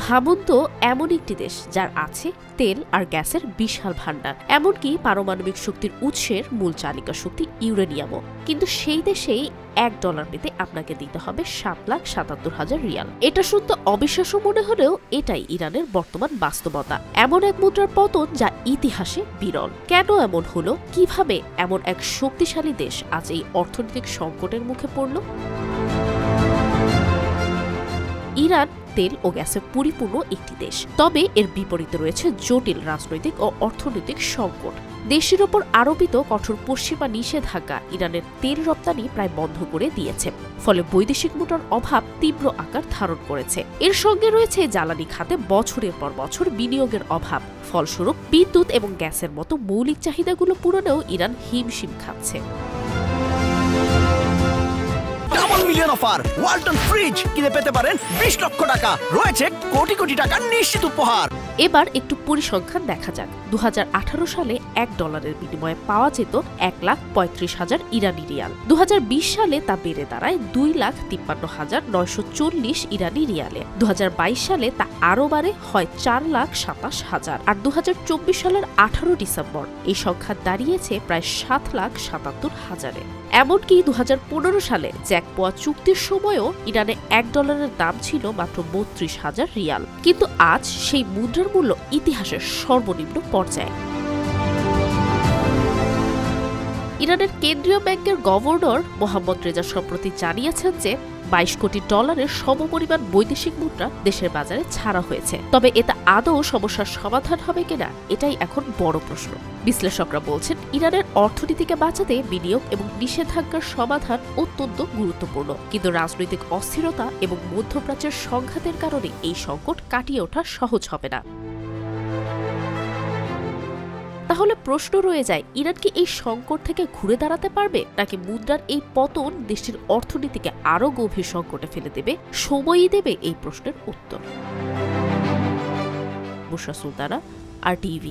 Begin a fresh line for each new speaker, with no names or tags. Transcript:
ভাবুন তো, এমন একটি দেশ যার আছে তেল আর গ্যাসের বিশাল ভান্ডার, এমনকি পারমাণবিক শক্তির উৎসের মূল চালিকা শক্তি ইউরেনিয়ামও, কিন্তু সেই দেশেই $1 পেতে আপনাকে দিতে হবে 7,77,000 রিয়াল। এটা শুনতে অবিশ্বাস্য মনে হলেও এটাই ইরানের বর্তমান বাস্তবতা। এমন এক মুদ্রার পতন যা ইতিহাসে বিরল। কেন এমন হলো? কিভাবে এমন এক শক্তিশালী দেশ আজ এই অর্থনৈতিক সংকটের মুখে পড়ল? ইরান তেল ও গ্যাসে পরিপূর্ণ একটি দেশ, তবে এর বিপরীতে রয়েছে জটিল রাজনৈতিক ও অর্থনৈতিক সংকট। দেশের ওপর আরোপিত কঠোর পশ্চিমা নিষেধাজ্ঞা ইরানের তেল রপ্তানি প্রায় বন্ধ করে দিয়েছে, ফলে বৈদেশিক মুদ্রার অভাব তীব্র আকার ধারণ করেছে। এর সঙ্গে রয়েছে জ্বালানি খাতে বছরের পর বছর বিনিয়োগের অভাব, ফলস্বরূপ বিদ্যুৎ এবং গ্যাসের মতো মৌলিক চাহিদাগুলো পূরণেও ইরান হিমশিম খাচ্ছে।
মিলিয়ন অফার ওয়ালটন ফ্রিজ কিনে পেতে পারেন 20 লক্ষ টাকা, রয়েছে কোটি কোটি টাকার নিশ্চিত উপহার।
এবার একটু পরিসংখ্যান দেখা যাক। 2018 সালে $1 বিনিময়ে পাওয়া যেত 1,35,000 ইরানি রিয়াল। 2020 সালে তা বেড়ে দাঁড়ায় 2,53,940 ইরানি রিয়ালে। 2022 সালে তা আরও বাড়ে হয় 4,27,000। আর 2024 সালের 18 ডিসেম্বর এই সংখ্যা দাঁড়িয়েছে প্রায় 7,77,000-এ। এমনকি 2015 সালে জ্যাকপোয়া চুক্তির সময়ও ইরানে $1 দাম ছিল মাত্র 32,000 রিয়াল, কিন্তু আজ সেই মুদ্রার মূল্য ইতিহাসের সর্বনিম্ন পর্যায়ে। ইরানের কেন্দ্রীয় ব্যাংকের গভর্নর মোহাম্মদ রেজা সম্প্রতি জানিয়েছেন যে $22 কোটি সমপরিমাণ বৈদেশিক মুদ্রা দেশের বাজারে ছাড়া হয়েছে। তবে এতে আদৌ সমস্যার সমাধান হবে কিনা, এটাই এখন বড় প্রশ্ন। বিশ্লেষকরা বলছেন, ইরানের অর্থনীতিকে বাঁচাতে বিনিয়োগ এবং নিষেধাজ্ঞার সমাধান অত্যন্ত গুরুত্বপূর্ণ, কিন্তু রাজনৈতিক অস্থিরতা এবং মধ্যপ্রাচ্যের সংঘাতের কারণে এই সংকট কাটিয়ে ওঠা সহজ হবে না। তাহলে প্রশ্ন রয়ে যায়, ইরান কি এই সংকট থেকে ঘুরে দাঁড়াতে পারবে, নাকি মুদ্রার এই পতন দেশটির অর্থনীতিকে আরও গভীর সংকটে ফেলে দেবে? সময়ই দেবে এই প্রশ্নের উত্তর। বুশরা সুলতানা, RTV।